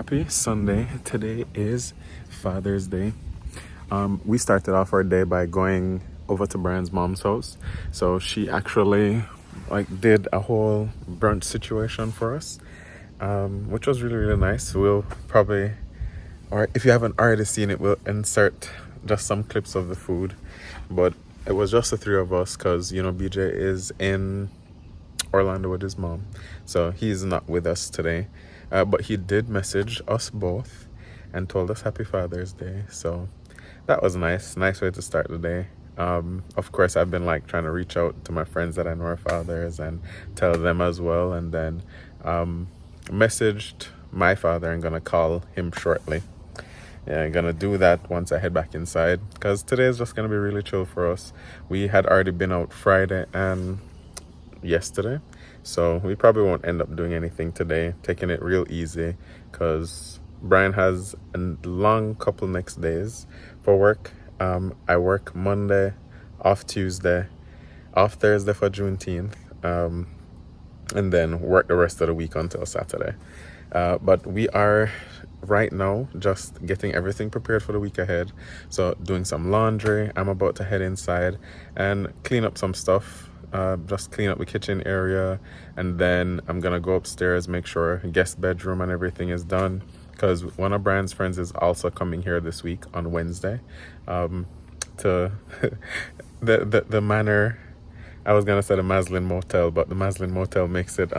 Happy Sunday. Today is Father's Day. We started off our day by going over to Brian's mom's house. So she actually did a whole brunch situation for us, which was really, really nice. We'll probably, or if you haven't already seen it, we'll insert just some clips of the food. But it was just the three of us because, BJ is in Orlando with his mom, so he's not with us today, but he did message us both and told us happy Father's Day, so that was nice way to start the day. Of course, I've been trying to reach out to my friends that I know are fathers and tell them as well, and then messaged my father and gonna call him shortly. Yeah, I'm gonna do that once I head back inside, because today is just gonna be really chill for us. We had already been out Friday and yesterday, so we probably won't end up doing anything today, taking it real easy, because Brian has a long couple next days for work. I work Monday, off Tuesday, off Thursday for Juneteenth, and then work the rest of the week until Saturday. But we are right now just getting everything prepared for the week ahead, so doing some laundry. I'm about to head inside and clean up some stuff, just clean up the kitchen area, and then I'm gonna go upstairs, make sure guest bedroom and everything is done, because one of Brian's friends is also coming here this week on Wednesday, to the manor. I was gonna say the Mazelin motel, but the Mazelin motel makes it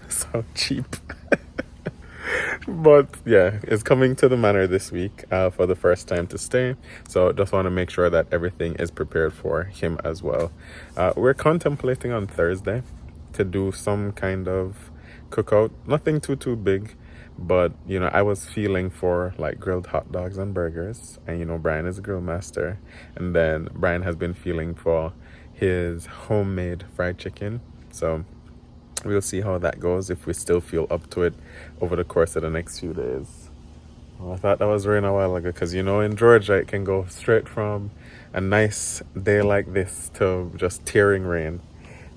so cheap. But yeah, it's coming to the manor this week for the first time to stay. So just want to make sure that everything is prepared for him as well. We're contemplating on Thursday to do some kind of cookout. Nothing too big, but I was feeling for grilled hot dogs and burgers, and Brian is a grill master, and then Brian has been feeling for his homemade fried chicken. So we'll see how that goes, if we still feel up to it over the course of the next few days. Well, I thought that was rain a while ago, because in Georgia it can go straight from a nice day like this to just tearing rain.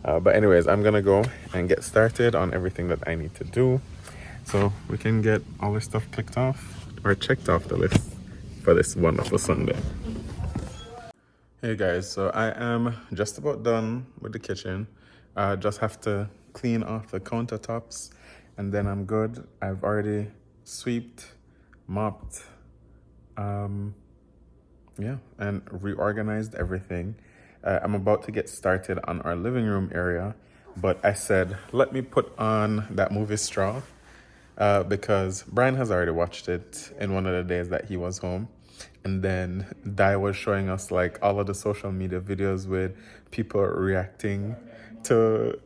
But anyways, I'm gonna go and get started on everything that I need to do, so we can get all this stuff clicked off or checked off the list for this wonderful Sunday. Hey guys, so I am just about done with the kitchen. Just have to clean off the countertops and then I'm good. I've already swept, mopped, and reorganized everything. I'm about to get started on our living room area, but I said, let me put on that movie Straw, because Brian has already watched it in one of the days that he was home. And then Di was showing us all of the social media videos with people reacting to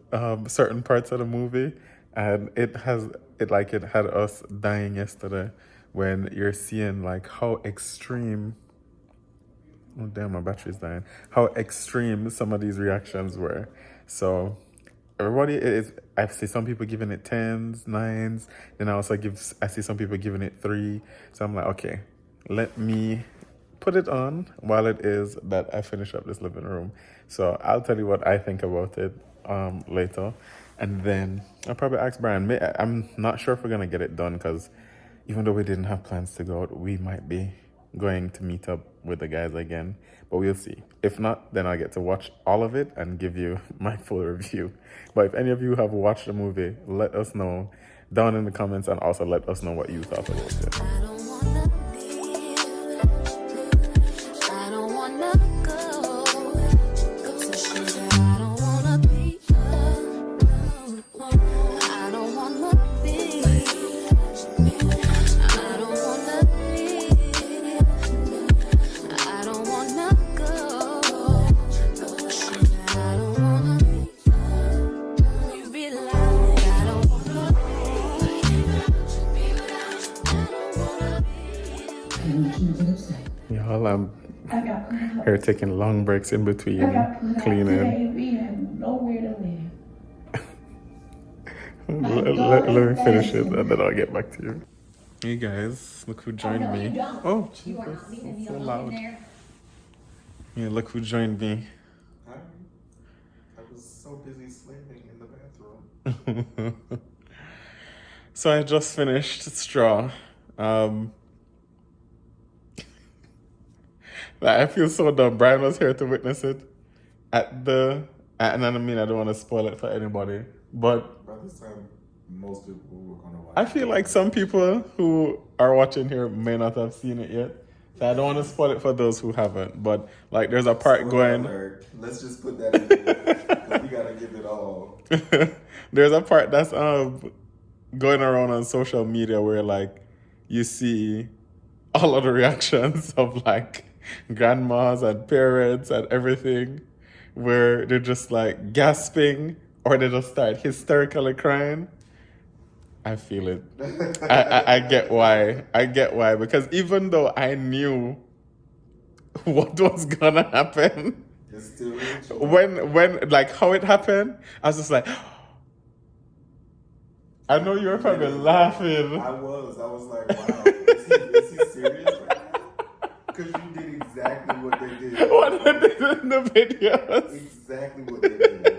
certain parts of the movie, and it had us dying yesterday when you're seeing how extreme, oh damn, my battery's dying, how extreme some of these reactions were. So everybody is, I see some people giving it 10s, 9s, then I see some people giving it 3. So I'm like, okay, let me put it on while it is that I finish up this living room. So I'll tell you what I think about it later, and then I'll probably ask Brian. I'm not sure if we're gonna get it done, because even though we didn't have plans to go out, we might be going to meet up with the guys again, but we'll see. If not, then I'll get to watch all of it and give you my full review. But if any of you have watched the movie, let us know down in the comments, and also let us know what you thought about it. Y'all, I'm here taking long breaks in between cleaning. Let me finish it and then I'll get back to you. Hey guys, look who joined me. Oh, Jesus, it's so loud. Yeah, look who joined me. Hi. I was so busy slaving in the bathroom. So I just finished Straw, Um, like, I feel so dumb. Brian was here to witness it at the, and I mean, I don't want to spoil it for anybody, but By this time, most people were going to watch I feel like some people who are watching here may not have seen it yet. So I don't want to spoil it for those who haven't. But like, there's a part going. Alert. Let's just put that in there. 'Cause we gotta give it all. There's a part that's going around on social media where like you see all of the reactions of like grandmas and parents and everything, where they're just like gasping or they just start hysterically crying. I feel it. I get why. I get why. Because even though I knew what was gonna happen, It's still when like how it happened, I was just like, I know you were probably laughing. I was like, wow, is he serious right now? Because you did exactly what they did. What they did in the videos. Exactly what they did.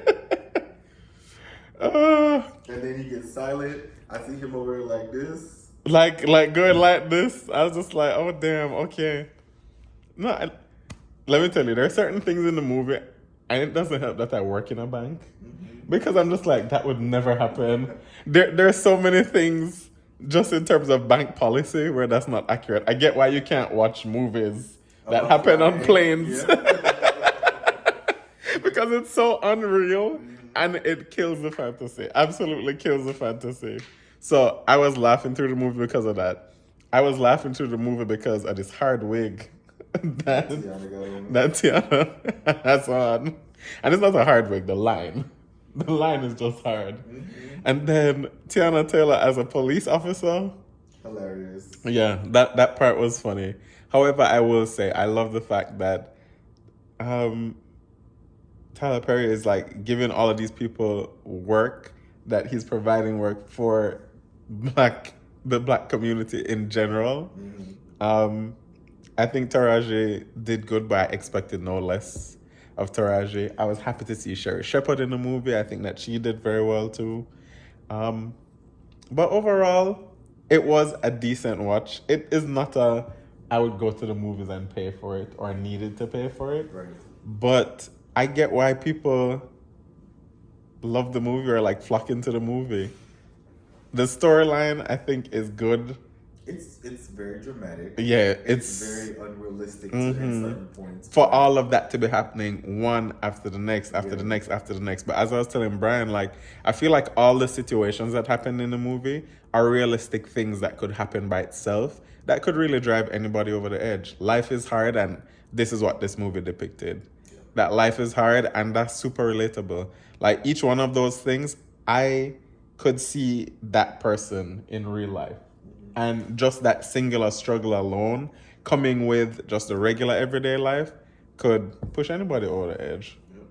And then he gets silent. I see him over there like this. Like going like this. I was just like, oh damn, okay. No, let me tell you, there are certain things in the movie, and it doesn't help that I work in a bank. Because I'm just like, that would never happen. There are so many things just in terms of bank policy where that's not accurate. I get why you can't watch movies that happen on planes. Yeah. Because it's so unreal and it kills the fantasy. Absolutely kills the fantasy. So I was laughing through the movie because of that. I was laughing through the movie because of this hard wig that Tiana has on. And it's not a hard wig, the line. The line is just hard. And then Tiana Taylor as a police officer. Hilarious. Yeah, that part was funny. However, I will say I love the fact that Tyler Perry is like giving all of these people work, that he's providing work for the black community in general. I think Taraji did good, but I expected no less of Taraji. I was happy to see Sherry Shepherd in the movie. I think that she did very well too. But overall, it was a decent watch. It is not I would go to the movies and pay for it or needed to pay for it. Right. But I get why people love the movie or like flock into the movie. The storyline, I think, is good. It's very dramatic. Yeah, it's very unrealistic to certain points. For all of that to be happening one after the next, after the next, after the next. But as I was telling Brian, like, I feel like all the situations that happen in the movie are realistic things that could happen by itself that could really drive anybody over the edge. Life is hard, and this is what this movie depicted. Yeah. That life is hard, and that's super relatable. Like, each one of those things, I could see that person in real life. And just that singular struggle alone, coming with just the regular everyday life, could push anybody over the edge. Yep.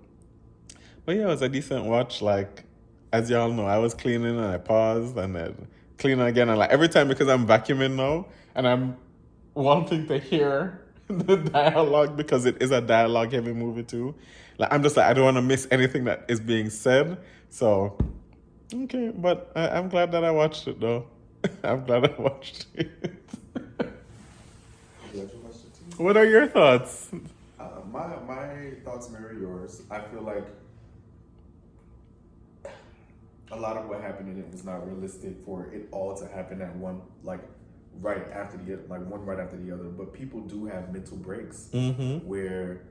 But yeah, it was a decent watch. Like, as y'all know, I was cleaning and I paused and then cleaning again. And like every time, because I'm vacuuming now and I'm wanting to hear the dialogue because it is a dialogue heavy movie too. Like, I'm just like, I don't want to miss anything that is being said. So, okay. But I'm glad that I watched it though. I'm glad I watched it. What are your thoughts? My thoughts mirror yours. I feel like a lot of what happened in it was not realistic for it all to happen at one, like right after the other, like one right after the other. But people do have mental breaks where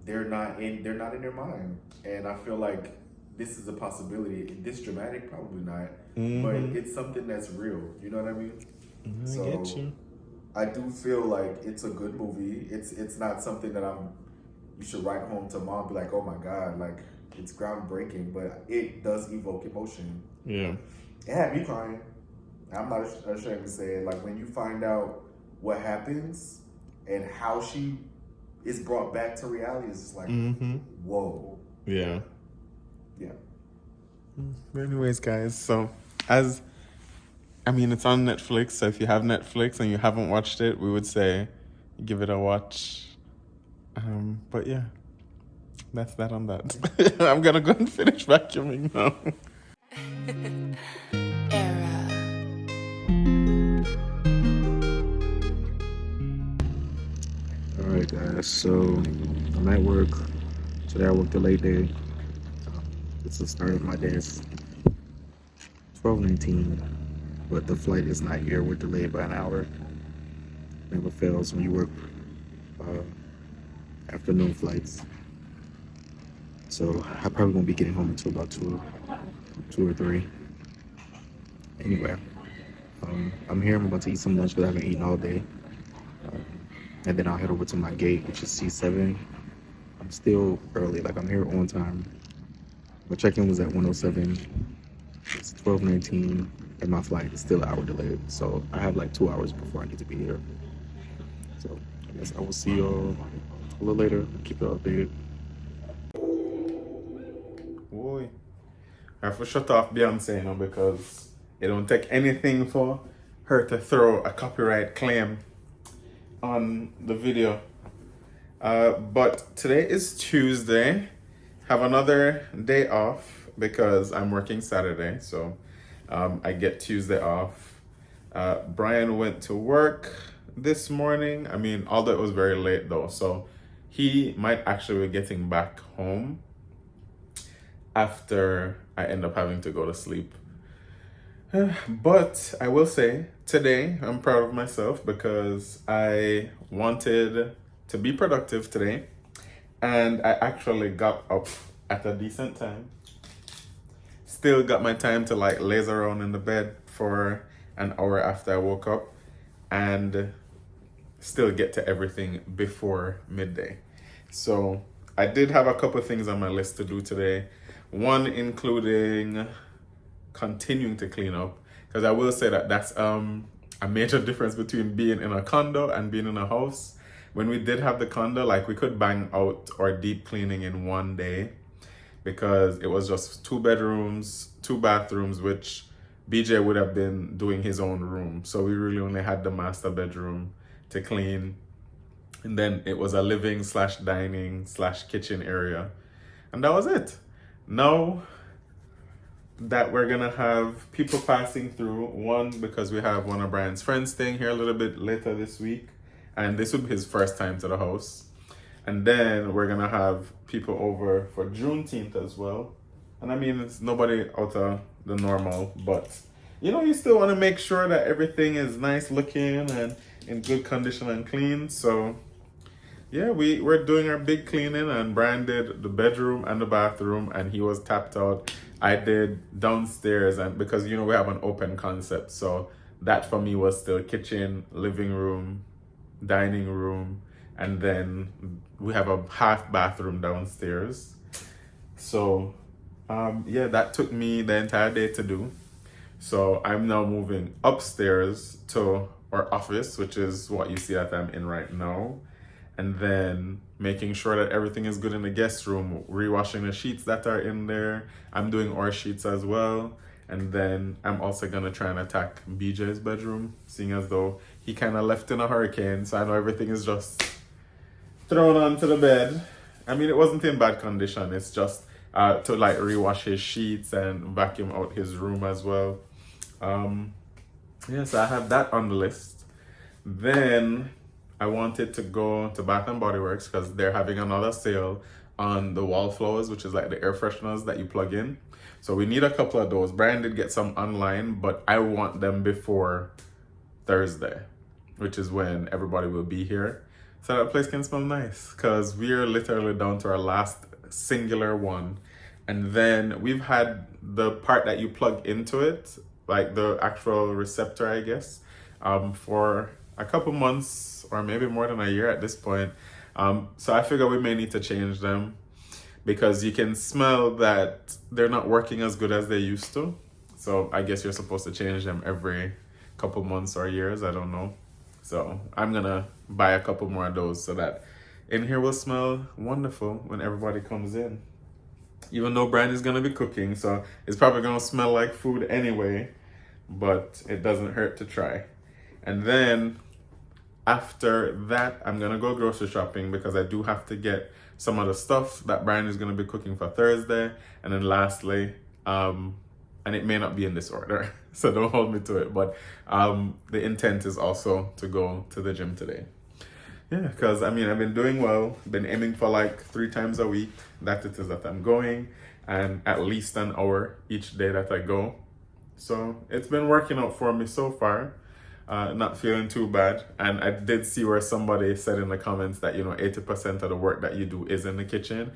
they're not in their mind, and I feel like this is a possibility. This dramatic, probably not, but it's something that's real. You know what I mean? I get you. I do feel like it's a good movie. It's not something that you should write home to mom and be like, oh my God, like it's groundbreaking, but it does evoke emotion. Yeah. It had me crying. I'm not ashamed to say it. Like when you find out what happens and how she is brought back to reality, it's just like, whoa. Yeah. Yeah. Anyways, guys, so it's on Netflix, so if you have Netflix and you haven't watched it, we would say give it a watch. But yeah, that's that on that. I'm gonna go and finish vacuuming now. Alright guys, so I'm at work. Today I worked a late day. It's the start of my day. It's 12:19, but the flight is not here. We're delayed by an hour. Never fails when you work uh, afternoon flights. So I probably won't be getting home until about two or three. Anyway, I'm here. I'm about to eat some lunch because I haven't eaten all day. And then I'll head over to my gate, which is C7. I'm still early, like I'm here on time. My check-in was at 1:07. It's 12:19, and my flight is still an hour delayed. So I have like 2 hours before I need to be here. So I guess I will see y'all a little later. Keep it updated. Boy, I have to shut off Beyonce now because it don't take anything for her to throw a copyright claim on the video. But today is Tuesday. Have another day off because I'm working Saturday, so I get Tuesday off. Brian went to work this morning. I mean, although it was very late though, so he might actually be getting back home after I end up having to go to sleep. But I will say today I'm proud of myself because I wanted to be productive today and I actually got up at a decent time. Still got my time to like laze around in the bed for an hour after I woke up and still get to everything before midday. So I did have a couple things on my list to do today. One including continuing to clean up, because I will say that that's a major difference between being in a condo and being in a house. When we did have the condo, like we could bang out our deep cleaning in one day because it was just 2 bedrooms, 2 bathrooms, which BJ would have been doing his own room. So we really only had the master bedroom to clean. And then it was a living / dining / kitchen area. And that was it. Now that we're gonna have people passing through, one because we have one of Brian's friends staying here a little bit later this week, and this would be his first time to the house. And then we're gonna have people over for Juneteenth as well. And I mean, it's nobody out of the normal, but you still want to make sure that everything is nice looking and in good condition and clean. So yeah, we're doing our big cleaning, and Brian did the bedroom and the bathroom and he was tapped out. I did downstairs, and because we have an open concept, so that for me was still kitchen, living room, dining room, and then we have a half bathroom downstairs. So yeah, that took me the entire day to do. So I'm now moving upstairs to our office, which is what you see that I'm in right now. And then making sure that everything is good in the guest room, rewashing the sheets that are in there. I'm doing our sheets as well. And then I'm also gonna try and attack BJ's bedroom, seeing as though he kind of left in a hurricane. So I know everything is just thrown onto the bed. I mean, it wasn't in bad condition. It's just to like rewash his sheets and vacuum out his room as well. Yeah, so I have that on the list. Then I wanted to go to Bath and Body Works because they're having another sale on the wallflowers, which is like the air fresheners that you plug in. So we need a couple of those. Brian did get some online, but I want them before Thursday, which is when everybody will be here. So that place can smell nice because we are literally down to our last singular one. And then we've had the part that you plug into it, like the actual receptor, I guess, for a couple months or maybe more than a year at this point. So I figure we may need to change them because you can smell that they're not working as good as they used to. So I guess you're supposed to change them every couple months or years. I don't know. So I'm gonna buy a couple more of those so that in here will smell wonderful when everybody comes in. Even though Brian is gonna be cooking, so it's probably gonna smell like food anyway, but it doesn't hurt to try. And then after that, I'm gonna go grocery shopping because I do have to get some of the stuff that Brian is gonna be cooking for Thursday. And then lastly, and it may not be in this order, so don't hold me to it, but the intent is also to go to the gym today. Yeah, because I mean, I've been doing well, been aiming for like 3 times a week that it is that I'm going, and at least an hour each day that I go. So it's been working out for me so far. Not feeling too bad. And I did see where somebody said in the comments that, 80% of the work that you do is in the kitchen.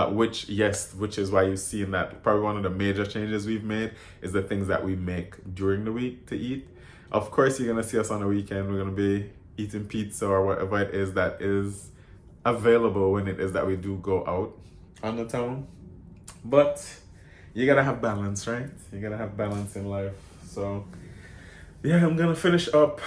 Which, yes, which is why you've seen that probably one of the major changes we've made is the things that we make during the week to eat. Of course, you're going to see us on the weekend. We're going to be eating pizza or whatever it is that is available when it is that we do go out on the town. But you gotta have balance, right? You gotta have balance in life. So yeah, I'm gonna finish up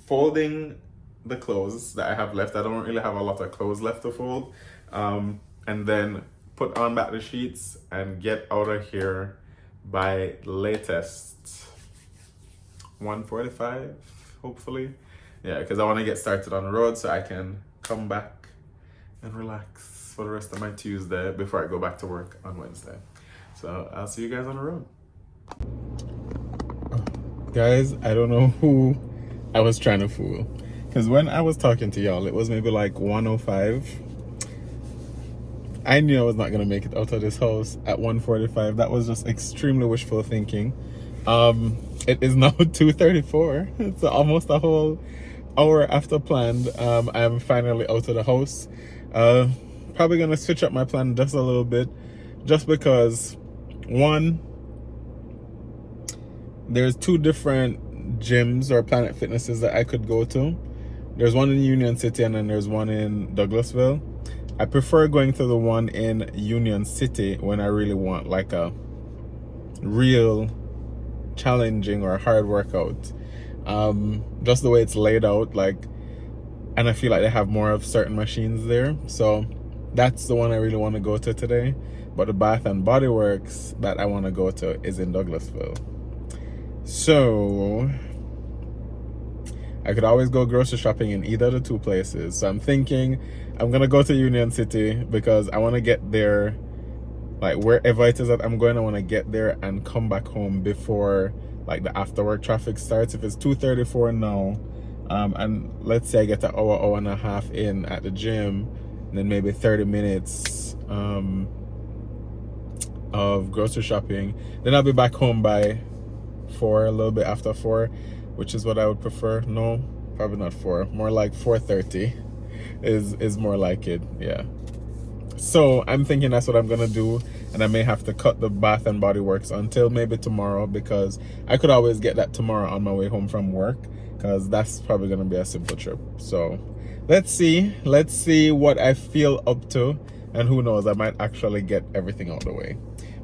folding the clothes that I have left. I don't really have a lot of clothes left to fold. And then put on back the sheets and get out of here by latest 1:45, hopefully. Yeah, because I want to get started on the road so I can come back and relax for the rest of my Tuesday before I go back to work on Wednesday. So I'll see you guys on the road. Guys, I don't know who I was trying to fool. Because when I was talking to y'all, it was maybe like 1:05. I knew I was not going to make it out of this house at 1:45. That was just extremely wishful thinking. It is now 2:34. It's almost a whole hour after planned. I'm finally out of the house. Probably going to switch up my plan just a little bit. Just because, one, there's 2 different gyms or Planet Fitnesses that I could go to. There's one in Union City and then there's one in Douglasville. I prefer going to the one in Union City when I really want like a real challenging or hard workout. Just the way it's laid out, like, and I feel like they have more of certain machines there. So that's the one I really want to go to today. But the Bath and Body Works that I want to go to is in Douglasville. So I could always go grocery shopping in either of the 2 places. So I'm thinking I'm going to go to Union City because I want to get there, like wherever it is that I'm going, I want to get there and come back home before like the after work traffic starts. If it's 2:34 now, and let's say I get an hour and a half in at the gym, and then maybe 30 minutes of grocery shopping, then I'll be back home by 4, a little bit after 4, which is what I would prefer. No, probably not 4, more like 4:30 is more like it. Yeah, so I'm thinking that's what I'm gonna do, and I may have to cut the Bath and Body Works until maybe tomorrow, because I could always get that tomorrow on my way home from work, because that's probably gonna be a simple trip. So let's see what I feel up to, and who knows, I might actually get everything out the way.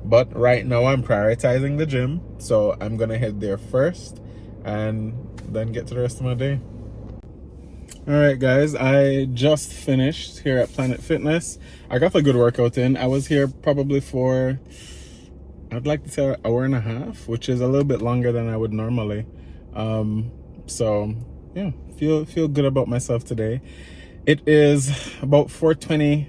But right now I'm prioritizing the gym, so I'm gonna head there first and then get to the rest of my day. All right, guys, I just finished here at Planet Fitness. I got a good workout in. I was here probably for, I'd like to say, an hour and a half, which is a little bit longer than I would normally. So yeah, feel good about myself today. It is about 4:20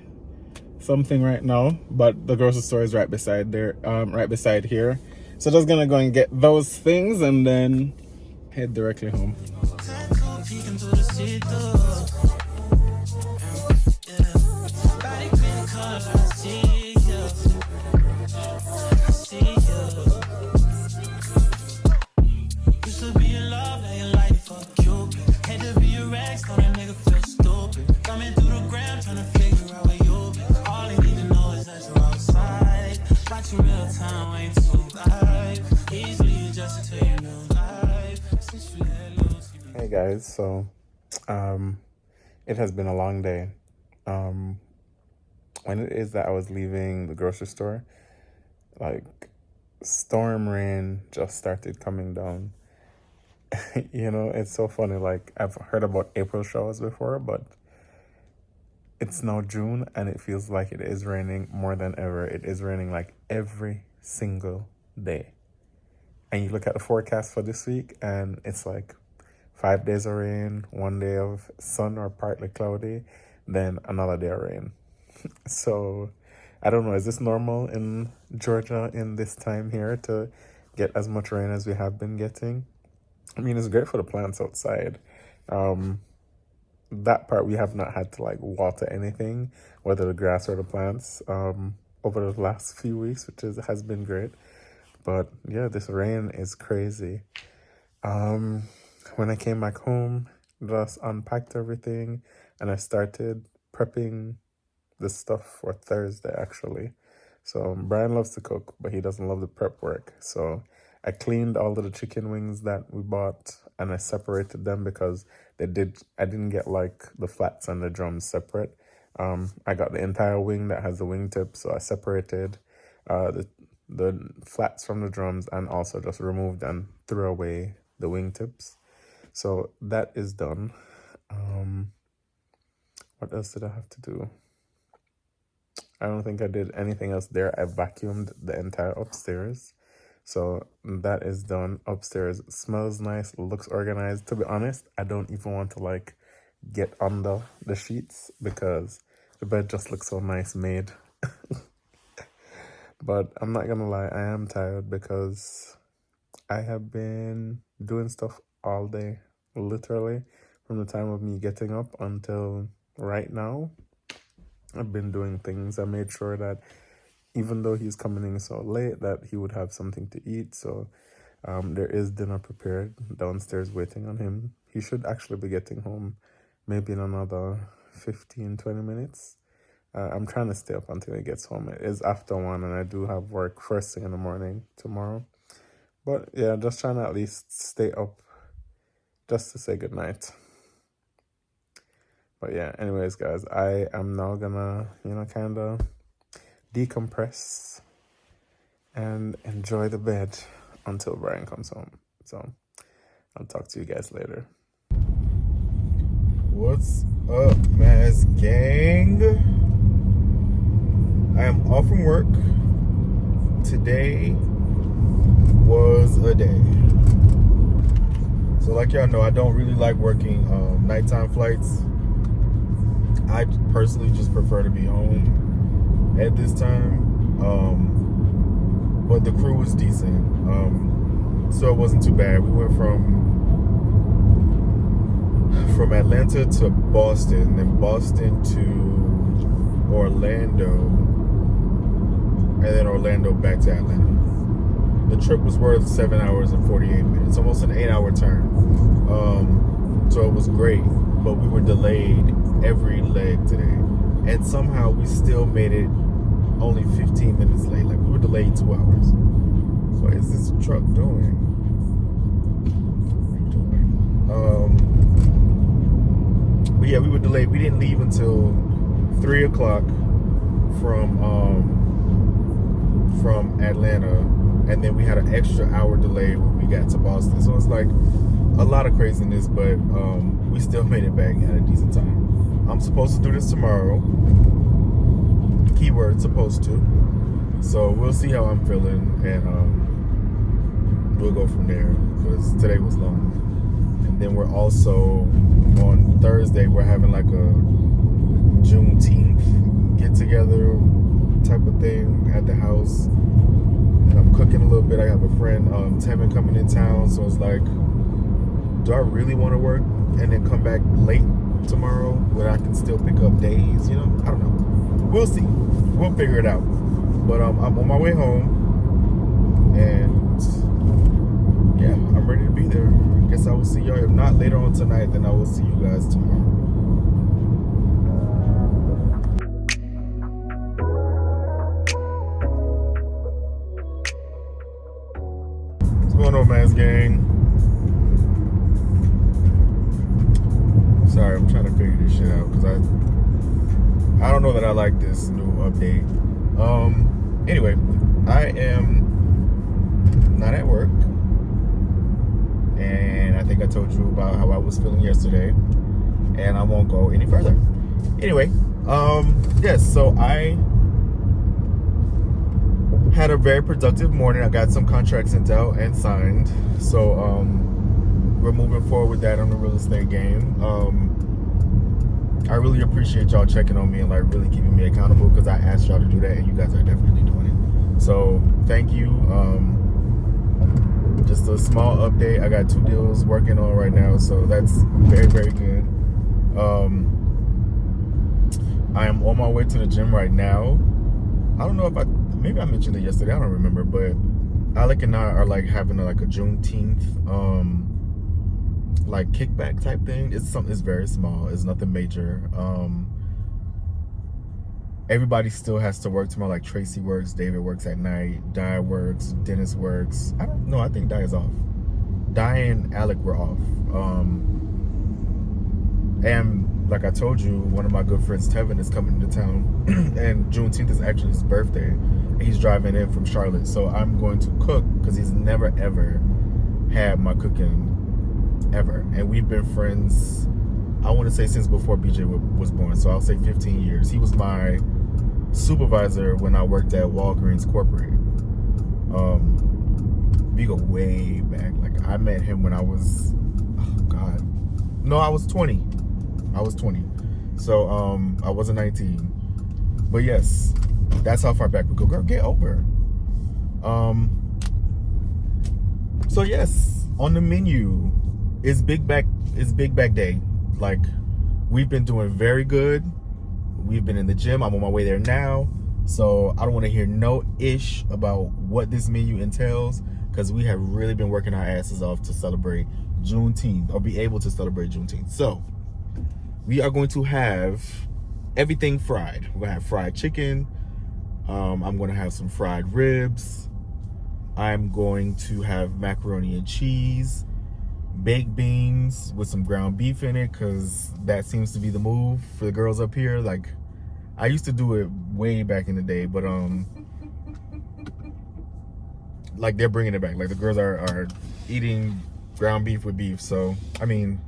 something right now, but the grocery store is right beside there, right beside here. So just gonna go and get those things and then head directly home. Hey guys, so it has been a long day. When it is that I was leaving the grocery store, like storm rain just started coming down. It's so funny, like I've heard about April showers before, but it's now June and it feels like it is raining more than ever. It is raining like every single day. And you look at the forecast for this week and it's like 5 days of rain, 1 day of sun or partly cloudy, then another day of rain. So I don't know, is this normal in Georgia in this time here to get as much rain as we have been getting? I mean, it's great for the plants outside. that part we have not had to like water anything, whether the grass or the plants, over the last few weeks, which has been great. But yeah, this rain is crazy. Um, when I came back home, just unpacked everything and I started prepping the stuff for Thursday actually. So Brian loves to cook, but he doesn't love the prep work. So I cleaned all of the chicken wings that we bought and I separated them because I didn't get like the flats and the drums separate. I got the entire wing that has the wingtip, so I separated the flats from the drums and also just removed and threw away the wingtips. So that is done. What else did I have to do? I don't think I did anything else there. I vacuumed the entire upstairs. So that is done. Upstairs smells nice, looks organized. To be honest, I don't even want to like get under the sheets because the bed just looks so nice made. But I'm not gonna lie, I am tired because I have been doing stuff all day, literally, from the time of me getting up until right now. I've been doing things. I made sure that even though he's coming in so late, that he would have something to eat. So there is dinner prepared downstairs waiting on him. He should actually be getting home maybe in another 15-20 minutes. I'm trying to stay up until he gets home. It is after 1 and I do have work first thing in the morning tomorrow. But yeah, just trying to at least stay up just to say goodnight. But yeah, anyways, guys, I am now gonna, kind of decompress and enjoy the bed until Brian comes home. So I'll talk to you guys later. What's up, Maz Gang? I am off from work. Today was a day. So like y'all know, I don't really like working nighttime flights. I personally just prefer to be home at this time. But the crew was decent. So it wasn't too bad. We went from Atlanta to Boston, then Boston to Orlando, and then Orlando back to Atlanta. The trip was worth 7 hours and 48 minutes, almost an 8-hour turn. So it was great, but we were delayed every leg today. And somehow we still made it only 15 minutes late. Like, we were delayed 2 hours. What is this truck doing? But yeah, we were delayed. We didn't leave until 3 o'clock from Atlanta, and then we had an extra hour delay when we got to Boston. So it's like a lot of craziness, but we still made it back at a decent time. I'm supposed to do this tomorrow. Keyword, supposed to. So we'll see how I'm feeling, and we'll go from there, because today was long. And then we're also, on Thursday, we're having like a Juneteenth get-together type of thing at the house. And I'm cooking a little bit. I have a friend, Tevin, coming in town, so it's like, do I really want to work and then come back late tomorrow where I can still pick up days, I don't know. We'll see. We'll figure it out. But I'm on my way home, and yeah, I'm ready to be there. I guess I will see y'all. If not later on tonight, then I will see you guys tomorrow. What's going on, Maz Gang? Sorry, I'm trying to figure this shit out because I don't know that I like this new update. Anyway, I am not at work, and I think I told you about how I was feeling yesterday, and I won't go any further. Anyway, yes, so I had a very productive morning. I got some contracts sent out and signed, so we're moving forward with that on the real estate game. I really appreciate y'all checking on me and like really keeping me accountable, because I asked y'all to do that and you guys are definitely doing it. So thank you. Just a small update. I got 2 deals working on right now, so that's very, very good. I am on my way to the gym right now. I don't know if maybe I mentioned it yesterday. I don't remember, but Alec and I are like having a Juneteenth like kickback type thing. It's very small. It's nothing major. Everybody still has to work tomorrow. Like Tracy works, David works at night, Di works, Dennis works. I don't know. I think Di is off. Di and Alec were off. And like I told you, one of my good friends, Tevin, is coming to town, and Juneteenth is actually his birthday. And he's driving in from Charlotte, so I'm going to cook because he's never ever had my cooking ever, and we've been friends. I want to say since before BJ was born, so I'll say 15 years. He was my supervisor when I worked at Walgreens corporate. We go way back. Like I met him when I was, I was 20. So I wasn't 19. But yes, that's how far back we go. Girl, get over. So yes, on the menu is Big Back Day. Like, we've been doing very good. We've been in the gym. I'm on my way there now. So I don't want to hear no ish about what this menu entails, because we have really been working our asses off to celebrate Juneteenth, or be able to celebrate Juneteenth. So we are going to have everything fried. We're going to have fried chicken. I'm going to have some fried ribs. I'm going to have macaroni and cheese, baked beans with some ground beef in it, because that seems to be the move for the girls up here. Like, I used to do it way back in the day, but like, they're bringing it back. Like, the girls are eating ground beef with beef. So I mean,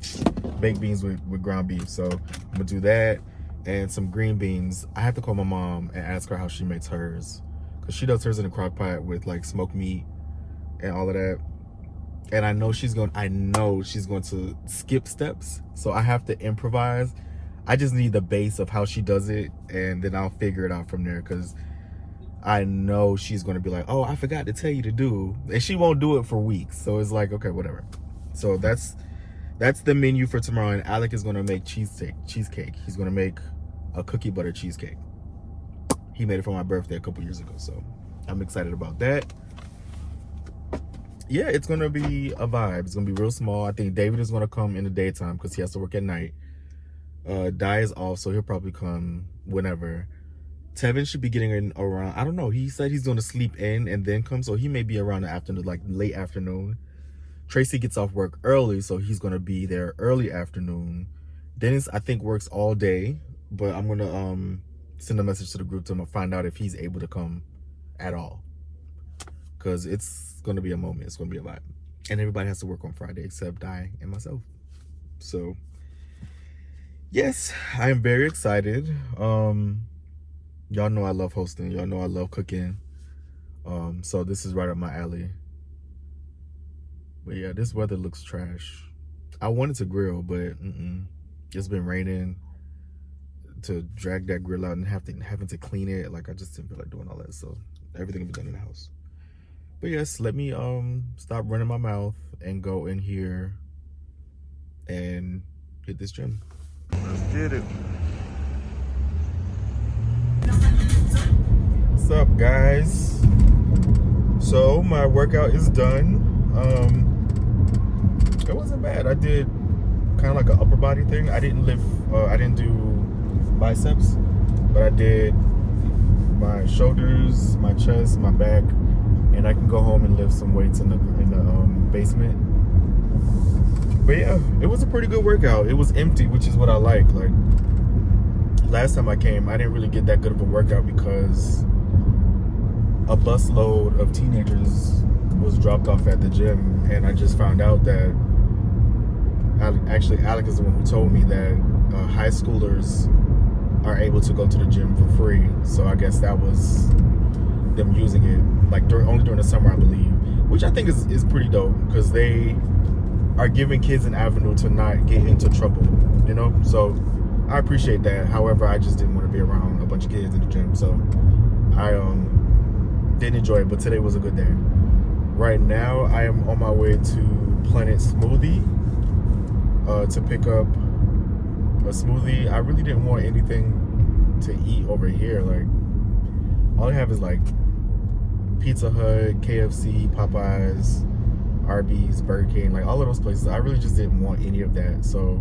baked beans with ground beef. So I'm gonna do that, and some green beans. I have to call my mom and ask her how she makes hers, because she does hers in a crock pot with like smoked meat and all of that. And I know she's going to skip steps, so I have to improvise. I just need the base of how she does it, and then I'll figure it out from there, because I know she's going to be like, oh, I forgot to tell you to do, and she won't do it for weeks. So it's like, okay, whatever. So that's the menu for tomorrow. And Alec is going to make cheesecake. He's going to make a cookie butter cheesecake. He made it for my birthday a couple years ago, so I'm excited about that. Yeah, it's going to be a vibe. It's going to be real small. I think David is going to come in the daytime because he has to work at night. Di is off, so he'll probably come whenever. Tevin should be getting in around, I don't know. He said he's going to sleep in and then come, so he may be around the afternoon, like late afternoon. Tracy gets off work early, so he's going to be there early afternoon. Dennis, I think, works all day, but I'm going to send a message to the group to find out if he's able to come at all, because it's going to be a moment. It's going to be a vibe. And everybody has to work on Friday except Di and myself. So yes, I am very excited. Y'all know I love hosting. Y'all know I love cooking. So this is right up my alley. But yeah, this weather looks trash. I wanted to grill, but it's been raining. To drag that grill out and having to clean it, like, I just didn't feel like doing all that. So everything will be done in the house. But yes, let me stop running my mouth and go in here and hit this gym. Let's get it. What's up, guys? So my workout is done. It wasn't bad. I did kind of like an upper body thing. I didn't do biceps, but I did my shoulders, my chest, my back, and I can go home and lift some weights in the basement. But yeah, it was a pretty good workout. It was empty, which is what I like. Like, last time I came, I didn't really get that good of a workout because a busload of teenagers was dropped off at the gym, and I just found out that Alec is the one who told me that high schoolers are able to go to the gym for free. So I guess that was them using it like only during the summer, I believe, which I think is pretty dope, because they are giving kids an avenue to not get into trouble, you know? So I appreciate that. However, I just didn't want to be around a bunch of kids in the gym, so I didn't enjoy it, but today was a good day. Right now, I am on my way to Planet Smoothie to pick up a smoothie. I really didn't want anything to eat over here. Like, all I have is like Pizza Hut, KFC, Popeyes, Arby's, Burger King, like all of those places. I really just didn't want any of that. So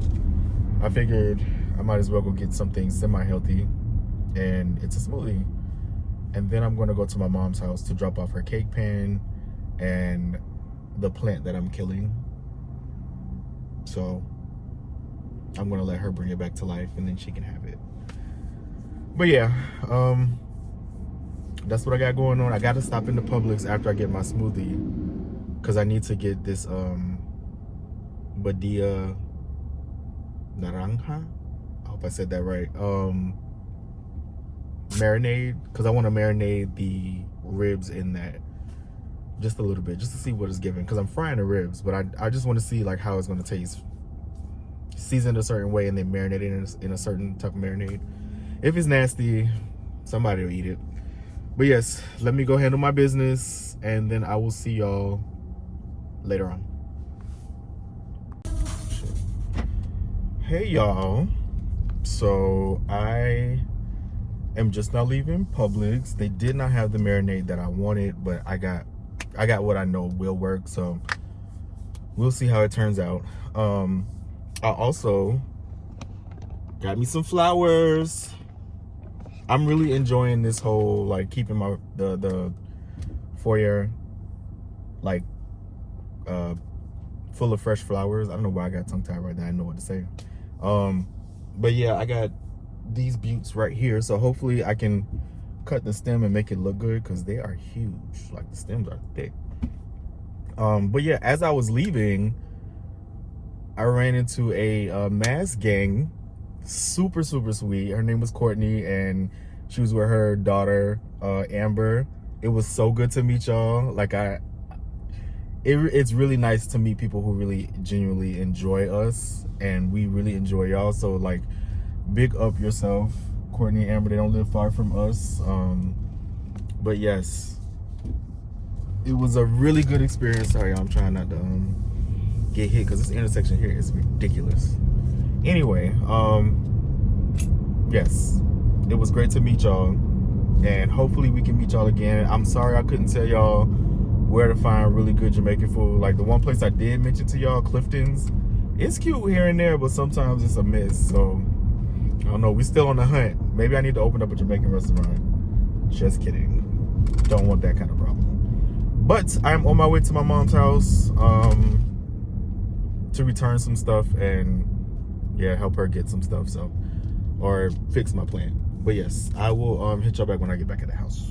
I figured I might as well go get something semi-healthy, and it's a smoothie. And then I'm gonna go to my mom's house to drop off her cake pan and the plant that I'm killing. So I'm gonna let her bring it back to life, and then she can have it. But yeah, that's what I got going on. I gotta stop in the Publix after I get my smoothie, because I need to get this Badia Naranja. I hope I said that right. Marinade, because I want to marinate the ribs in that just a little bit, just to see what it's giving, because I'm frying the ribs, but I just want to see like how it's going to taste seasoned a certain way and then marinated in a certain type of marinade. If it's nasty, somebody will eat it. But yes, let me go handle my business, and then I will see y'all later on. Hey y'all, so I am just now leaving Publix. They did not have the marinade that I wanted, but I got what I know will work, so we'll see how it turns out. I also got me some flowers. I'm really enjoying this whole like keeping my the foyer like full of fresh flowers. I don't know why I got tongue tied right now. I know what to say. But yeah, I got these buttes right here, so hopefully I can cut the stem and make it look good, because they are huge. Like, the stems are thick. But yeah, as I was leaving, I ran into a mass gang, super sweet. Her name was Courtney, and she was with her daughter Amber. It was so good to meet y'all. Like, it's really nice to meet people who really genuinely enjoy us, and we really enjoy y'all. So like, big up yourself, Courtney and Amber. They don't live far from us. But yes, it was a really good experience. Sorry, I'm trying not to get hit, because this intersection here is ridiculous. Anyway, yes, it was great to meet y'all, and hopefully we can meet y'all again. I'm sorry I couldn't tell y'all where to find really good Jamaican food. Like, the one place I did mention to y'all, Clifton's, it's cute here and there, but sometimes it's a miss. So I don't know, we still on the hunt. Maybe I need to open up a Jamaican restaurant. Just kidding, don't want that kind of problem. But I'm on my way to my mom's house to return some stuff and yeah, help her get some stuff, so, or fix my plant. But yes, I will hit y'all back when I get back at the house.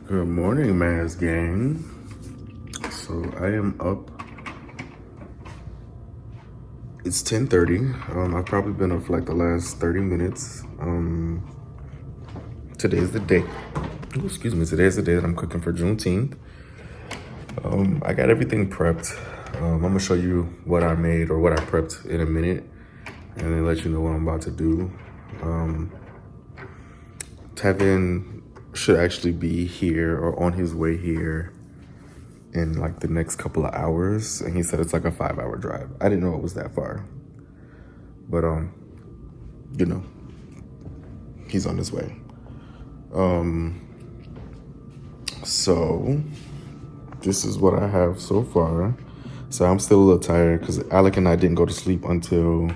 Good morning, Maz gang. So I am up. It's 10:30. I've probably been up for like the last 30 minutes. Today's the day. Oh, excuse me. Today's the day that I'm cooking for Juneteenth. I got everything prepped. I'm gonna show you what I made or what I prepped in a minute, and then let you know what I'm about to do. Tevin should actually be here or on his way here in like the next couple of hours, and he said it's like a 5-hour drive. I didn't know it was that far, but you know, he's on his way. So this is what I have so far. So I'm still a little tired because Alec and I didn't go to sleep until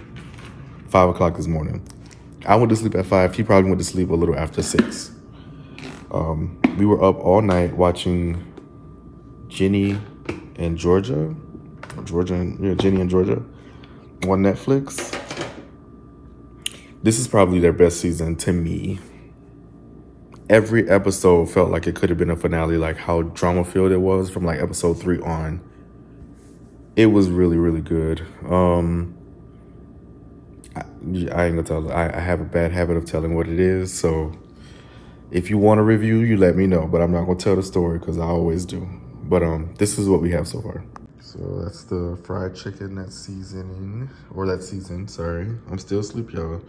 5 o'clock this morning. I went to sleep at 5. He probably went to sleep a little after 6. We were up all night watching Ginny and Georgia on Netflix. This is probably their best season to me. Every episode felt like it could have been a finale, like how drama filled it was from like episode 3 on. It was really, really good. I ain't gonna tell. I have a bad habit of telling what it is, so if you want a review, you let me know. But I'm not gonna tell the story because I always do. But this is what we have so far. So that's the fried chicken that's seasoning, or that seasoned. Sorry, I'm still asleep, y'all.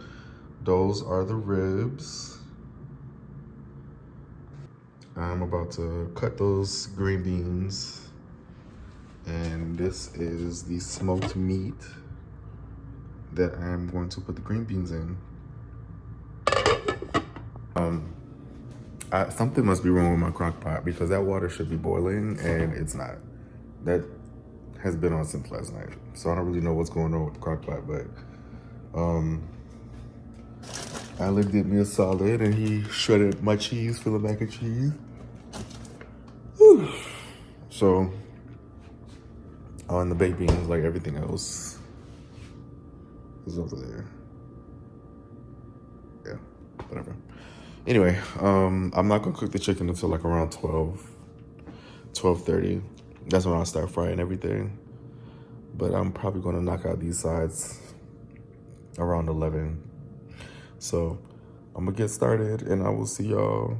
Those are the ribs. I'm about to cut those green beans, and this is the smoked meat that I'm going to put the green beans in. Something must be wrong with my crock pot because that water should be boiling and it's not. That has been on since last night. So I don't really know what's going on with the crock pot, but Alec did me a solid and he shredded my cheese for the mac and cheese. Whew. So on the baked beans, like everything else is over there. Yeah, whatever. Anyway, I'm not gonna cook the chicken until like around 12:30. That's when I'll start frying everything. But I'm probably gonna knock out these sides around 11. So I'm gonna get started and I will see y'all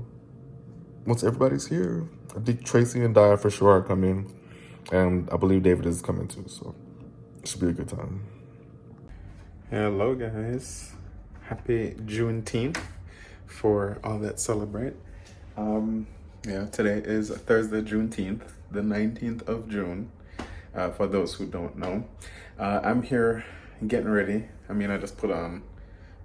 once everybody's here. I think Tracy and Di for sure are coming. And I believe David is coming too, so it should be a good time. Hello guys, happy Juneteenth for all that celebrate. Yeah, today is Thursday, Juneteenth, the 19th of June, for those who don't know. I'm here getting ready. I mean, I just put on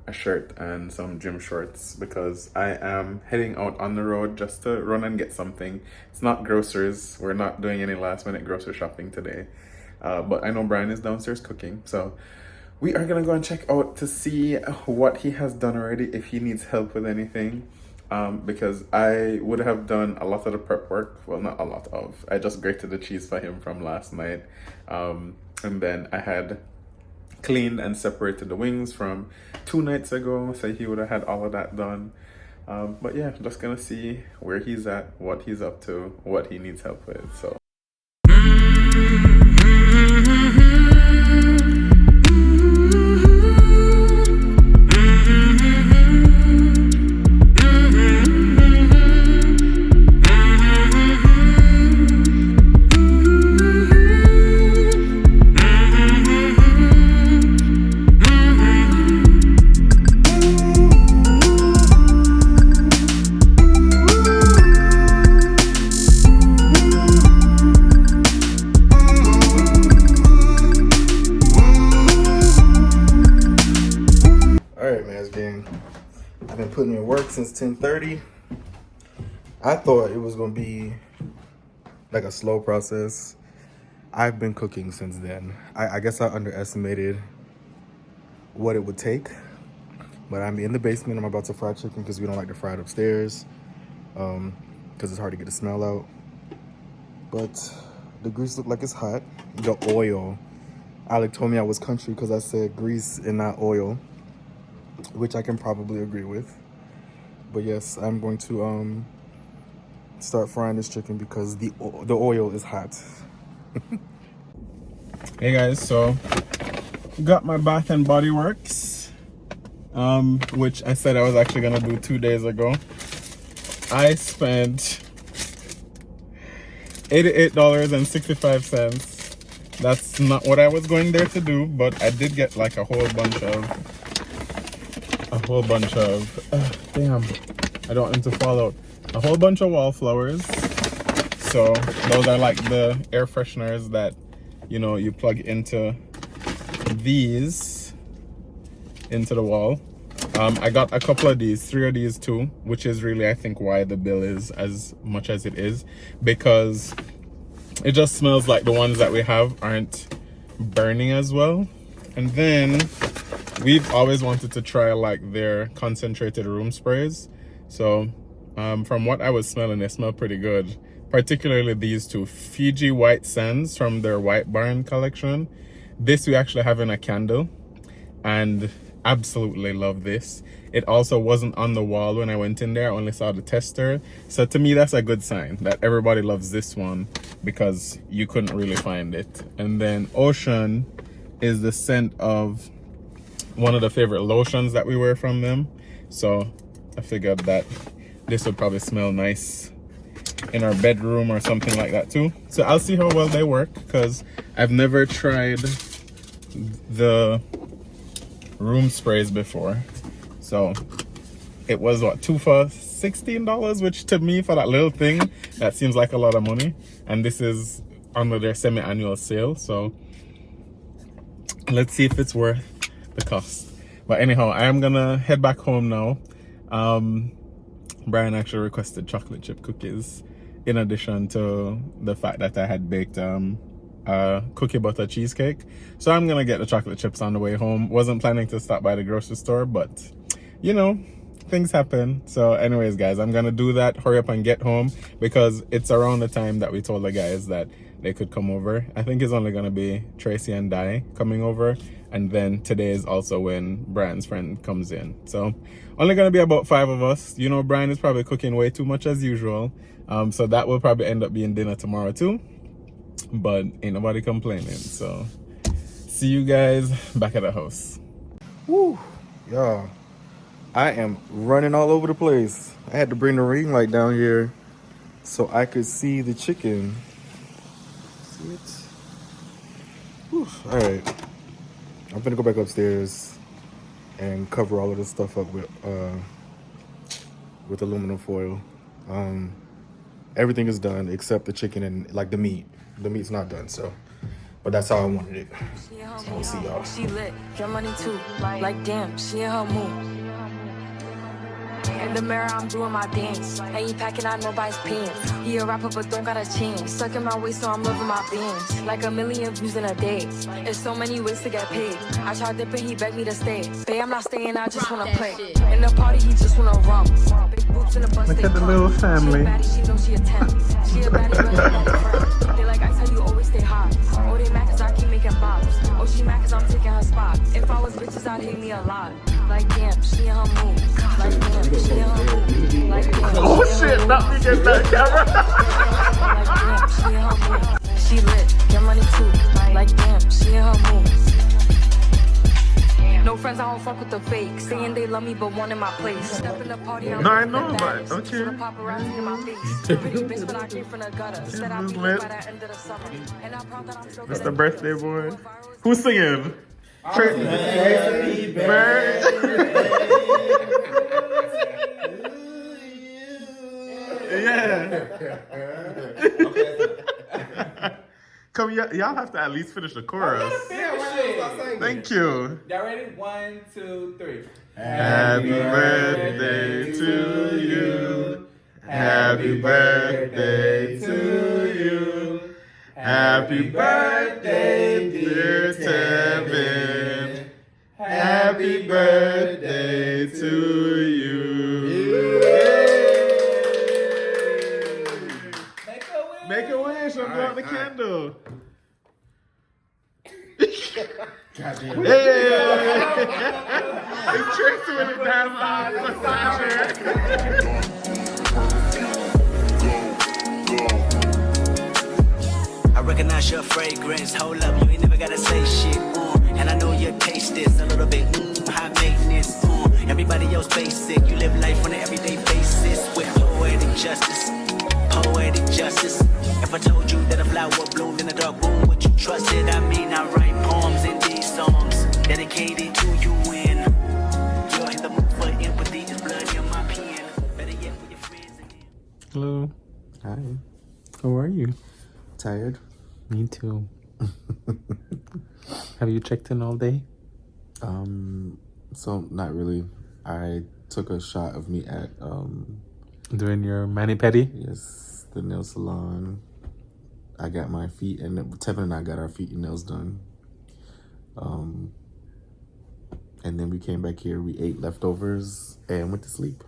a shirt and some gym shorts because I am heading out on the road just to run and get something. It's not groceries. We're not doing any last minute grocery shopping today. But I know Brian is downstairs cooking, so we are gonna go and check out to see what he has done already, if he needs help with anything. Because I would have done a lot of the prep work. Well, not a lot of. I just grated the cheese for him from last night. And then I had cleaned and separated the wings from 2 nights ago, so he would have had all of that done. But yeah, just gonna see where he's at, what he's up to, what he needs help with. So Putting in work since 10:30. I thought it was gonna be like a slow process. I've been cooking since then. I guess I underestimated what it would take, but I'm in the basement. I'm about to fry chicken because we don't like to fry it upstairs because it's hard to get the smell out. But the grease look like it's hot. The oil, Alec told me I was country because I said grease and not oil, which I can probably agree with. But yes, I'm going to start frying this chicken because the oil is hot. hey guys, so got my Bath and Body Works, which I said I was actually gonna do 2 days ago. I spent $88.65. That's not what I was going there to do, but I did get like a whole bunch of damn, I don't want them to fall out. A whole bunch of wallflowers. So those are like the air fresheners that, you know, you plug into these, into the wall. I got a couple of these, 3 of these too, which is really, I think, why the bill is as much as it is, because it just smells like the ones that we have aren't burning as well. And then we've always wanted to try like their concentrated room sprays. So from what I was smelling, they smell pretty good. Particularly these two, Fiji White Sands from their White Barn collection. This we actually have in a candle and absolutely love this. It also wasn't on the wall when I went in there. I only saw the tester. So to me, that's a good sign that everybody loves this one because you couldn't really find it. And then Ocean is the scent of one of the favorite lotions that we wear from them. So I figured that this would probably smell nice in our bedroom or something like that too. So I'll see how well they work because I've never tried the room sprays before. So it was what, 2 for $16, which to me for that little thing, that seems like a lot of money. And this is under their semi-annual sale. So let's see if it's worth the cost. But anyhow, I am gonna head back home now. Brian actually requested chocolate chip cookies in addition to the fact that I had baked cookie butter cheesecake. So I'm gonna get the chocolate chips on the way home. Wasn't planning to stop by the grocery store, but you know, things happen. So anyways, guys, I'm gonna do that, hurry up and get home, because it's around the time that we told the guys that they could come over. I think it's only gonna be Tracy and Di coming over, and then today is also when Brian's friend comes in. So only gonna be about 5 of us. You know, Brian is probably cooking way too much as usual. So that will probably end up being dinner tomorrow too. But ain't nobody complaining. So see you guys back at the house. Woo, y'all. I am running all over the place. I had to bring the ring light down here so I could see the chicken. See it? Whew. All right. I'm gonna go back upstairs and cover all of this stuff up with aluminum foil. Everything is done except the chicken and like the meat. The meat's not done, so. But that's how I wanted it. So we'll see y'all. She lit, get money too. Like damn, she in her mood. In the mirror, I'm doing my dance. Ain't packing out nobody's pants. He a rapper, but don't got a chance. Stuck in my waist, so I'm living my bands. Like a million views in a day. There's so many ways to get paid. I tried dipping, he begged me to stay. Babe, I'm not staying, I just wanna play. In the party, he just wanna rum. Big boobs in the bus, Look at the little family. She a baddie, she know she a 10. She a baddie, but she not a friend. They like, I tell you, always stay hot. Oh, they mad cause I keep making bops. Oh, she mad cause I'm taking her spot. If I was bitches, I'd hate me a lot. Like damn, she in her mood. Like damn, she in her mood. Like damn, Oh shit, not me get that camera. like damn, she in her mood. She lit, get money too. Like damn, she in her mood. No friends, I don't fuck with the fake. Saying they love me, but one in my place. Step in the party, I'm No, I living know, the but baddest. okay. So the paparazzi in my face. Pretty bitch, but I came from the gutter. Said I'd was be lit. by the end of the summer. And I'm proud that I'm still That's the getting birthday boy. Who's singing? Happy Yeah. Come, y'all have to at least finish the chorus. Thank you. Y'all ready? 1, 2, 3. Happy birthday to you. Happy birthday to you. Happy birthday, dear Tevin. Happy birthday to you. Make a wish. I'm blowing the candle. Goddamn. Hey! It's Tracy with the damn massager. I recognize your fragrance. Hold up, you ain't never gotta say shit. And I know your taste is a little bit high maintenance. Everybody else basic. You live life on an everyday basis with poetic justice. Poetic justice. If I told you that a flower bloomed in a dark room, would you trust it? I mean, I write poems in these songs dedicated to you when you're in the mood for empathy. Is blood in my pen. Better yet, with your friends again. Hello. Hi. How are you? Tired? Me too. Have you checked in all day? So not really. I took a shot of me at Doing your mani-pedi? yes, the nail salon. I got my feet and Tevin and I got our feet and nails done. And then we came back here, we ate leftovers and went to sleep.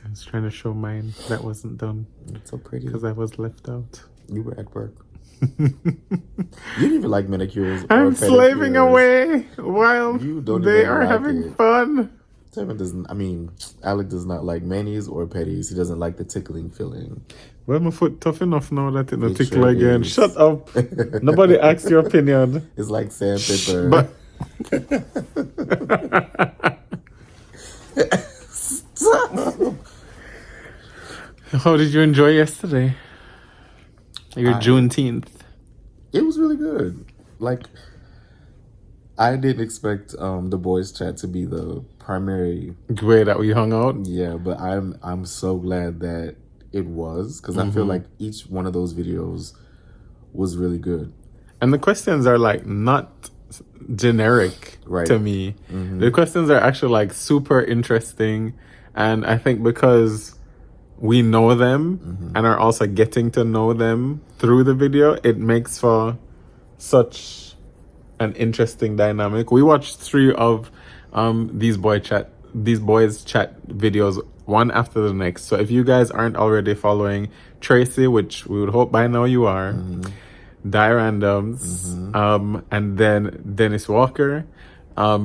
I was trying to show mine. That wasn't done It's so pretty. because I was left out. You were at work. You didn't even like manicures. Or I'm slaving pedicures. away while You don't they even are like having it. fun. Tevin doesn't. I mean, Alec does not like manis or pedis. He doesn't like the tickling feeling. Well, my foot tough enough now that it no It tickle sure again. is. Shut up. Nobody asked your opinion. It's like sandpaper. But how did you enjoy yesterday? Your Juneteenth. It was really good. Like, I didn't expect the boys' chat to be the primary. Way that we hung out. Yeah, but I'm so glad that it was, because I feel like each one of those videos was really good. And the questions are like not generic Right. to me. The questions are actually like super interesting, and I think because we know them and are also getting to know them through the video, it makes for such an interesting dynamic. We watched 3 of these boys chat videos, one after the next. So if you guys aren't already following Tracy, which we would hope by now you are, Die Randoms, and then Dennis Walker,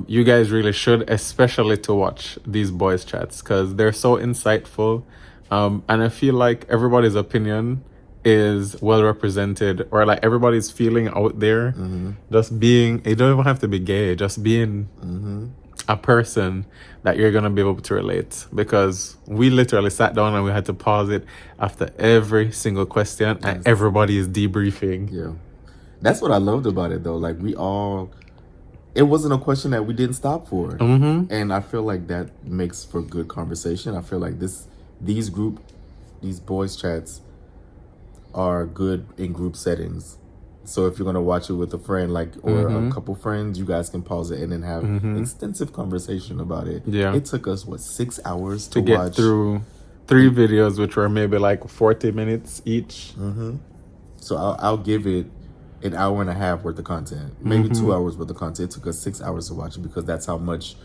you guys really should, especially to watch these boys chats, because they're so insightful, and I feel like everybody's opinion is well represented, or like everybody's feeling out there. Just being, you don't even have to be gay, just being a person that you're gonna be able to relate, because we literally sat down and we had to pause it after every single question, and everybody is debriefing. Yeah. That's what I loved about it, though. Like, it wasn't a question that we didn't stop for. And I feel like that makes for good conversation. I feel like these boys chats are good in group settings. So if you're going to watch it with a friend, like, or a couple friends, you guys can pause it and then have extensive conversation about it. Yeah. It took us, 6 hours to get watch through 3 videos, which were maybe like 40 minutes each. So I'll give it an hour and a half worth of content, maybe 2 hours worth of content. It took us 6 hours to watch it because that's how much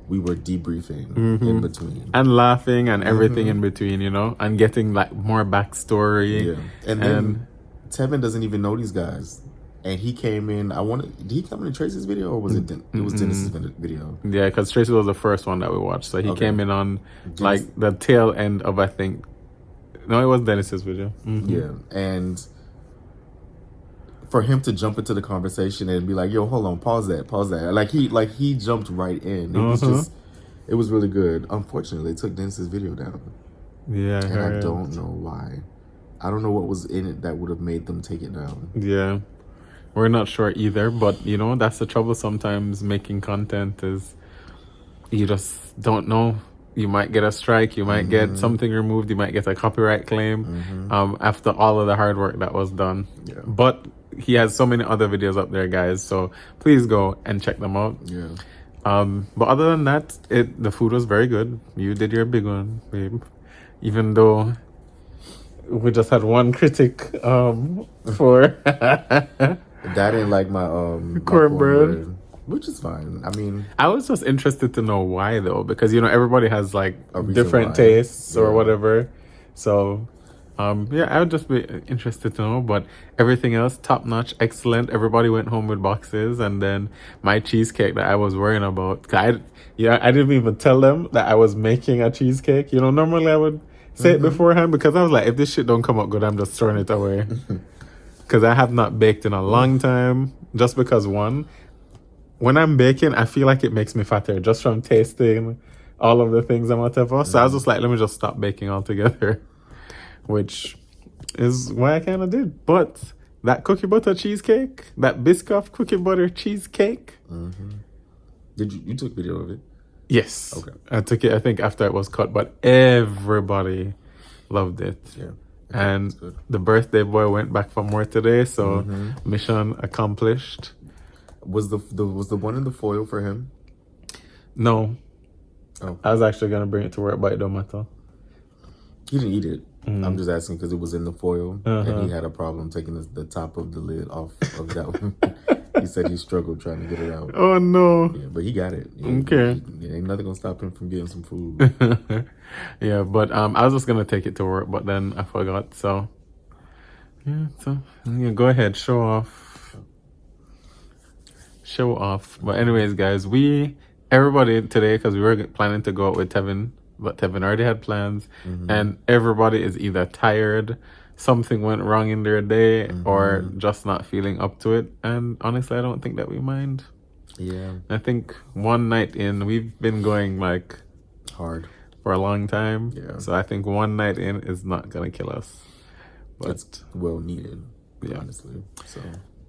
we were debriefing in between And laughing and everything in between, you know, and getting like more backstory. Yeah, and then Tevin doesn't even know these guys, and he came in. Did he come in Tracy's video, or was it? It was Dennis's video. Yeah, because Tracy was the first one that we watched, so he came in on like the tail end of, I think. No, it was Dennis's video. Yeah, and for him to jump into the conversation and be like, "Yo, hold on, pause that." Like he jumped right in. It was really good. Unfortunately, they took Dennis's video down. Yeah, and I don't know why. I don't know what was in it that would have made them take it down. Yeah, we're not sure either. But you know, that's the trouble sometimes making content, is you just don't know. You might get a strike, you might get something removed, you might get a copyright claim after all of the hard work that was done. Yeah. But he has so many other videos up there, guys, so please go and check them out. Yeah. But other than that, the food was very good. You did your big one, babe. Even though we just had one critic for That didn't like my cornbread. Which is fine. I mean, I was just interested to know why, though, because, you know, everybody has like different why. tastes or whatever. So, yeah, I would just be interested to know. But everything else, top notch, excellent. Everybody went home with boxes, and then my cheesecake that I was worrying about. I didn't even tell them that I was making a cheesecake. You know, normally I would say it beforehand, because I was like, if this shit don't come out good, I'm just throwing it away. Because I have not baked in a long time. Just because, when I'm baking, I feel like it makes me fatter just from tasting all of the things and whatever. So I was just like, let me just stop baking altogether, which is why I kind of did. But that cookie butter cheesecake, that Biscoff cookie butter cheesecake. Did you took video of it? Yes. Okay. I took it, I think, after it was cut, but everybody loved it. Yeah. Okay, And that's good. the birthday boy went back for more today, so mission accomplished. Was the one in the foil for him? No. Oh. I was actually going to bring it to work, but it don't matter. He didn't eat it. I'm just asking because it was in the foil, and he had a problem taking the top of the lid off of that one. He said he struggled trying to get it out. Oh, no. Yeah, but he got it. Okay. Ain't nothing gonna stop him from getting some food. Yeah, but I was just going to take it to work, but then I forgot. So, yeah, go ahead, show off. But anyways, guys, everybody today, because we were planning to go out with Tevin, but Tevin already had plans, and everybody is either tired, something went wrong in their day, or just not feeling up to it. And honestly, I don't think that we mind. Yeah. I think one night in, we've been going like Hard. for a long time. Yeah. So I think one night in is not gonna kill us. But It's well needed, Yeah. honestly. So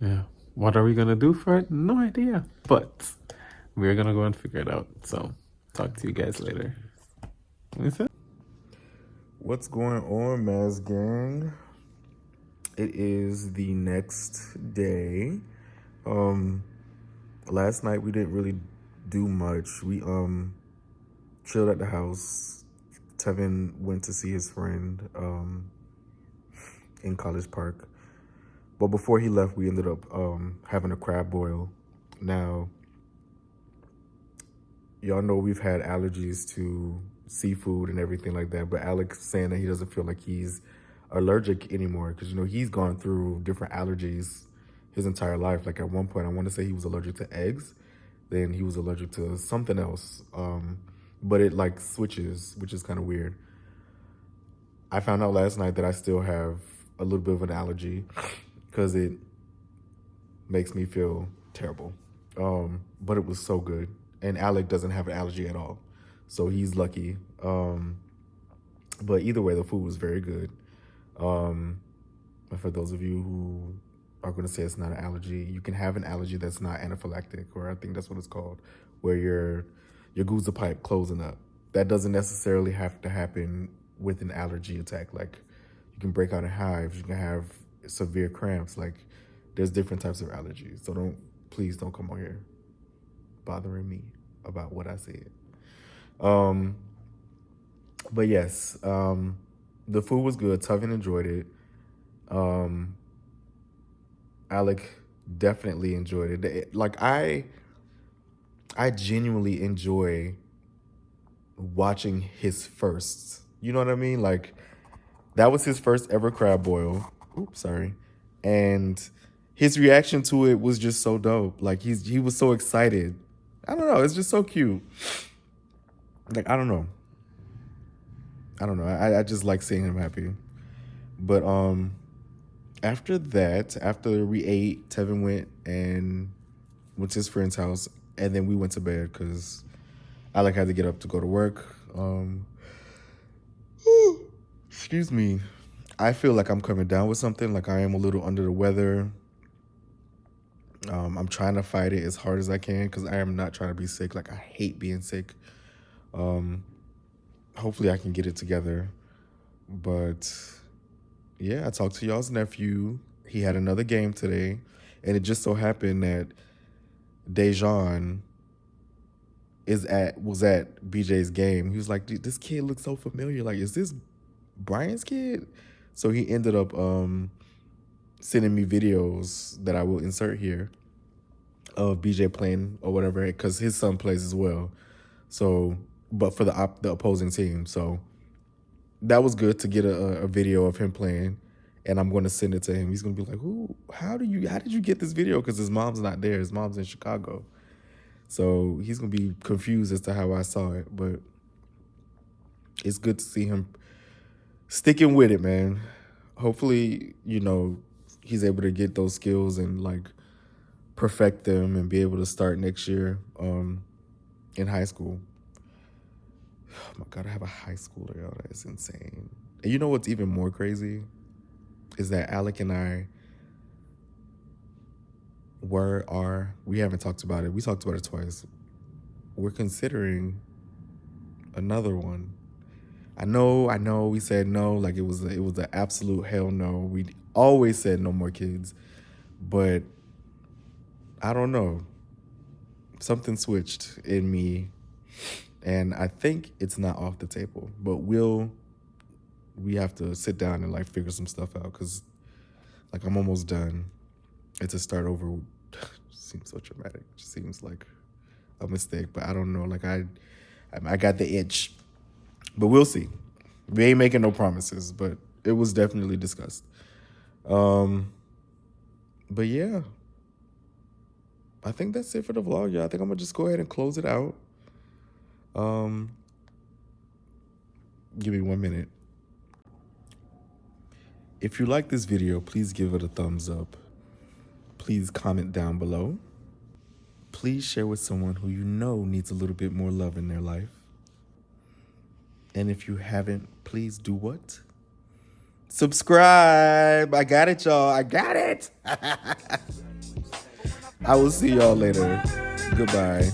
yeah. What are we gonna do for it? No idea. But we're gonna go and figure it out. So talk to you guys later. what's going on, Maz Gang? It is the next day. last night we didn't really do much. We chilled at the house. Tevin went to see his friend in College Park. But before he left, we ended up having a crab boil. Now, y'all know we've had allergies to seafood and everything like that, but Alex saying that he doesn't feel like he's allergic anymore because, you know, he's gone through different allergies his entire life. Like at one point, I want to say he was allergic to eggs, then he was allergic to something else, but it like switches, which is kind of weird. I found out last night that I still have a little bit of an allergy because it makes me feel terrible, but it was so good. And Alec doesn't have an allergy at all, so he's lucky. But either way, the food was very good. For those of you who are going to say it's not an allergy, you can have an allergy that's not anaphylactic, or I think that's what it's called, where your Guza pipe closing up. That doesn't necessarily have to happen with an allergy attack. Like, you can break out in hives, you can have severe cramps. Like, there's different types of allergies. So please don't come on here bothering me about what I said. But yes, the food was good. Tuvin enjoyed it. Alec definitely enjoyed it. Like, I genuinely enjoy watching his firsts. You know what I mean? Like, that was his first ever crab boil. Oops, sorry. And his reaction to it was just so dope. Like, he was so excited. I don't know. It's just so cute. Like, I don't know. I just like seeing him happy. But after that, after we ate, Tevin went to his friend's house, and then we went to bed because Alec had to get up to go to work. Excuse me. I feel like I'm coming down with something. Like, I am a little under the weather. I'm trying to fight it as hard as I can because I am not trying to be sick. Like, I hate being sick. Hopefully I can get it together. But yeah, I talked to y'all's nephew. He had another game today, and it just so happened that Dejan was at BJ's game. He was like, "Dude, this kid looks so familiar. Like, is this Brian's kid?" So he ended up sending me videos that I will insert here of BJ playing or whatever, because his son plays as well. So, but for the opposing team. So that was good to get a video of him playing, and I'm going to send it to him. He's going to be like, how did you get this video? Because his mom's not there. His mom's in Chicago. So he's going to be confused as to how I saw it. But it's good to see him sticking with it, man. Hopefully, you know, he's able to get those skills and like perfect them and be able to start next year in high school. Oh my God, I have a high schooler, y'all. That is insane. And you know what's even more crazy is that Alec and I we haven't talked about it. We talked about it twice. We're considering another one. I know we said no, like it was an absolute hell no. We always said no more kids, but I don't know. Something switched in me, and I think it's not off the table, but we have to sit down and like figure some stuff out, because like I'm almost done. And to start over seems so dramatic. It just seems like a mistake, but I don't know. Like I got the itch. But we'll see. We ain't making no promises, but it was definitely discussed. But yeah, I think that's it for the vlog, y'all. I think I'm gonna just go ahead and close it out. Give me 1 minute. If you like this video, please give it a thumbs up. Please comment down below. Please share with someone who you know needs a little bit more love in their life. And if you haven't, please do what? Subscribe. I got it, y'all. I got it. I will see y'all later. Goodbye.